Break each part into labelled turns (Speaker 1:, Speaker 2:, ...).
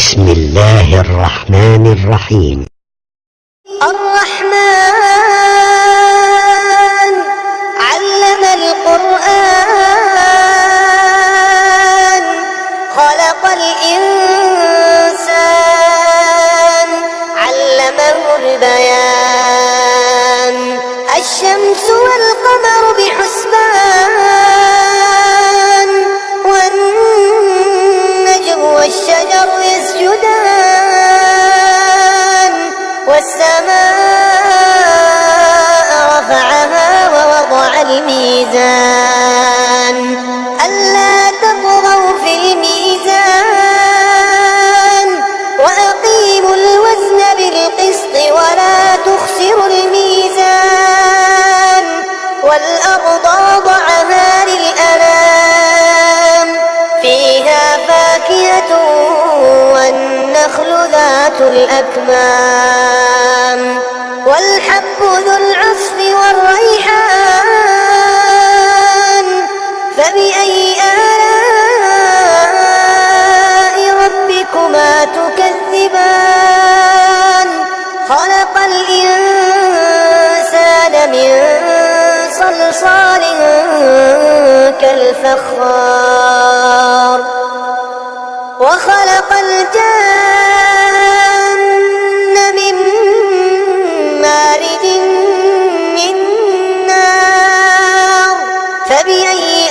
Speaker 1: بسم الله الرحمن الرحيم.
Speaker 2: الرحمن علم القرآن خلق الإنسان علمه البيان الشمس والقمر بحسبان والنجم والشجر يسجدان والسماء رفعها ووضع الميزان ألا تطغوا في الميزان وأقيموا الوزن بالقسط ولا تخسروا الميزان والأرض وضعها للأنام فيها فاكهة والنخل ذات الأكمام والحب ذو العصف والريحان فبأي آلاء ربكما تكذبان خلق الإنسان من صلصال كالفخار وخلق الجن من مارج من نار فبأي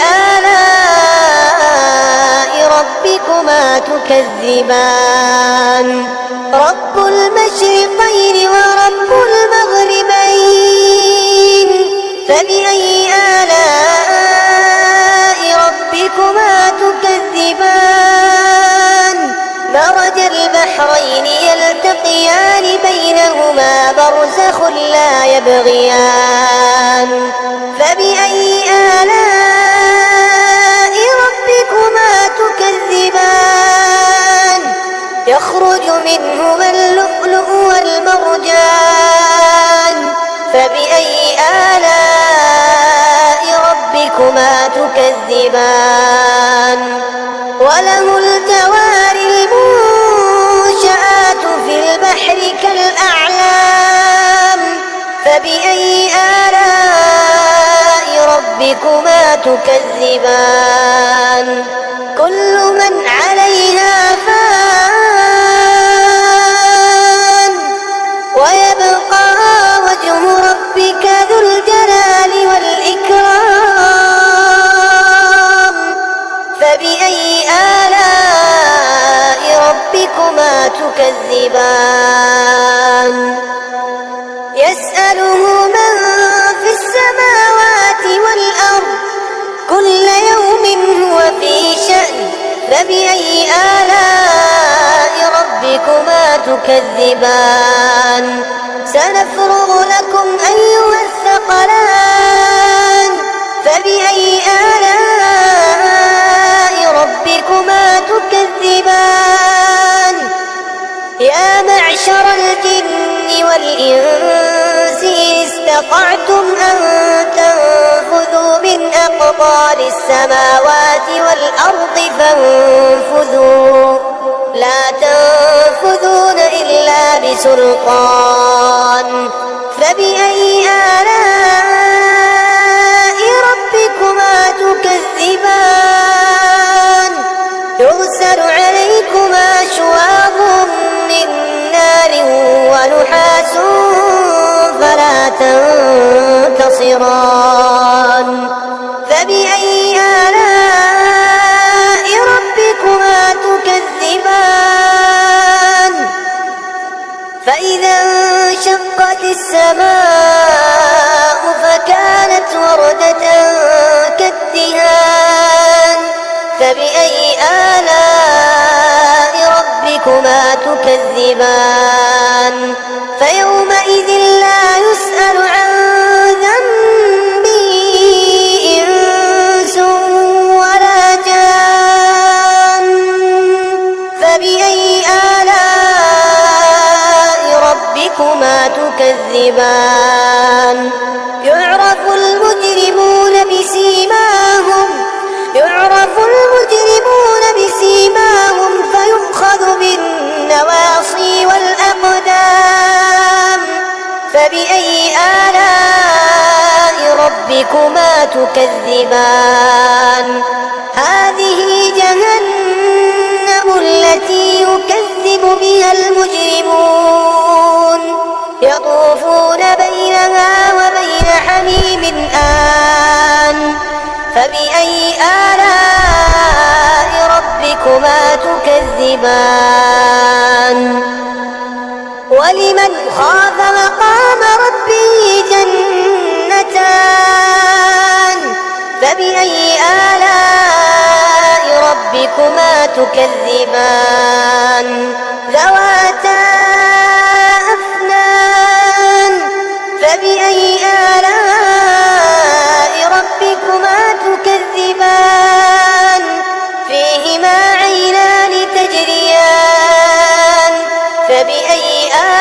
Speaker 2: آلاء ربكما تكذبان رب المشرقين ورب المغربين فبأي آلاء ربكما تكذبان مرج البحرين يلتقيان بينهما برزخ لا يبغيان فبأي آلاء ربكما تكذبان يخرج منهما اللؤلؤ والمرجان فبأي آلاء ربكما تكذبان وله الجوار المنشآت في البحر كالأعلام فبأي آلاء ربكما تكذبان كل من عليها فان ويبقى وجه ربك ذو الجلال والإكرام فبأي آلاء ربكما تكذبان يسأله من في السماوات والأرض كل يوم هو في شأن فبأي آلاء ربكما تكذبان سنفرغ لكم أيها الثقلان فبأي آلاء ربكما تكذبان يا معشر الجن والإنس استطعتم أن تنفذوا من أقطار السماوات والأرض فانفذوا لا تنفذون إلا بسلطان فبأي آلاء ربكما تكذبان يرسل عليكما شواظ من نار ونحاس فلا تنتصران فبأي آلاء ربكما تكذبان فإذا انشقت السماء فكانت وردة كالدهان فبأي آلاء ربكما تكذبان فيومئذ لا يسأل عن ذنبه إنس ولا جان فبأي آلاء ربكما تكذبان يعرف المجرمون بسيماهم يعرف المجرمون بسيماهم فيؤخذ بالنار ربكما تكذبان هذه جهنم التي يكذب بها المجرمون يطوفون بينها وبين حميم آن فبأي آلاء ربكما تكذبان ولمن خاف مقام ربه جنتان فبأي آلاء ربكما تكذبان ذواتا أفنان فبأي آلاء ربكما تكذبان فيهما عينان تجريان فبأي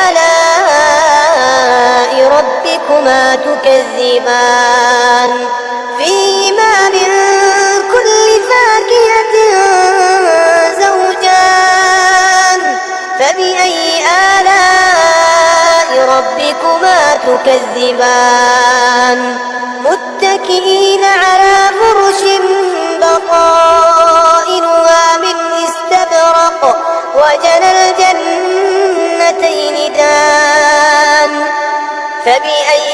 Speaker 2: آلاء ربكما تكذبان فيهما من كل فاكهة زوجان فبأي آلاء ربكما تكذبان متكئين على فرش بطائنها من استبرق وجنى الجنتين دان فبأي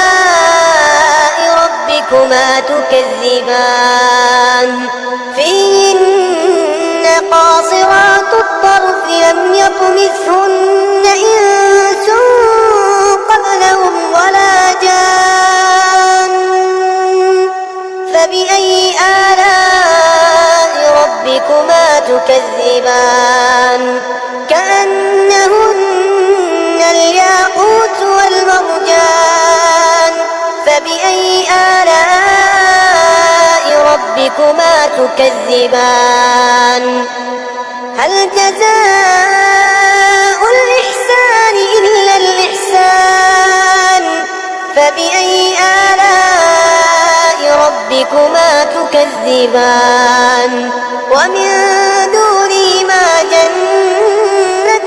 Speaker 2: آلاء ربكما تكذبان فيهن قاصرات الطرف لم يطمثهن إنس قبلهم ولا جان فبأي آلاء ربكما تكذبان كأنهن الياقوت والمرجان فبأي آلاء ربكما تكذبان هل جزاء الإحسان إلا الإحسان فبأي آلاء ربكما تكذبان ومن دونهما جنتان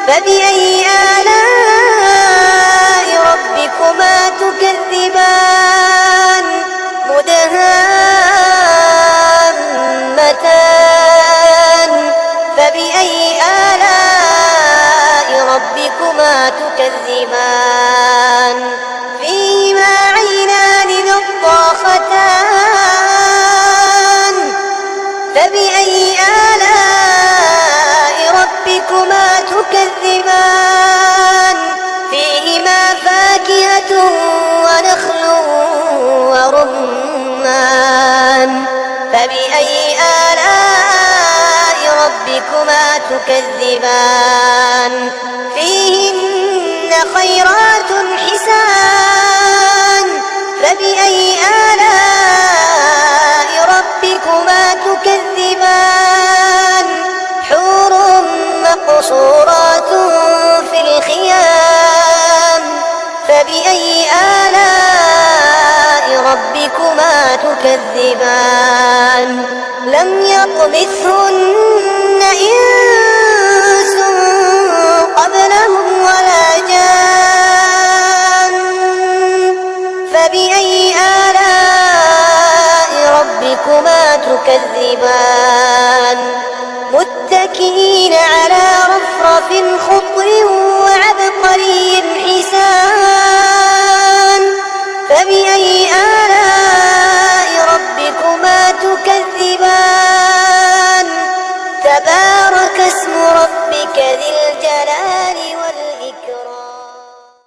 Speaker 2: فبأي آلاء ربكما تكذبان مدهامتان فبأي آلاء ربكما تكذبان فيهما عينان نضاختان فبأي آلاء ربكما تكذبان فيهما فاكهة ونخل ورمان فبأي آلاء ربكما تكذبان فيهن خيرات حسان فبأي آلاء ربكما تكذبان حور مقصورات في الخيام فبأي آلاء ربكما تكذبان لم يطمثهن إنس قبلهم ولا جان فبأي آلاء ربكما تكذبان متكئين على رفرف خضر وعبد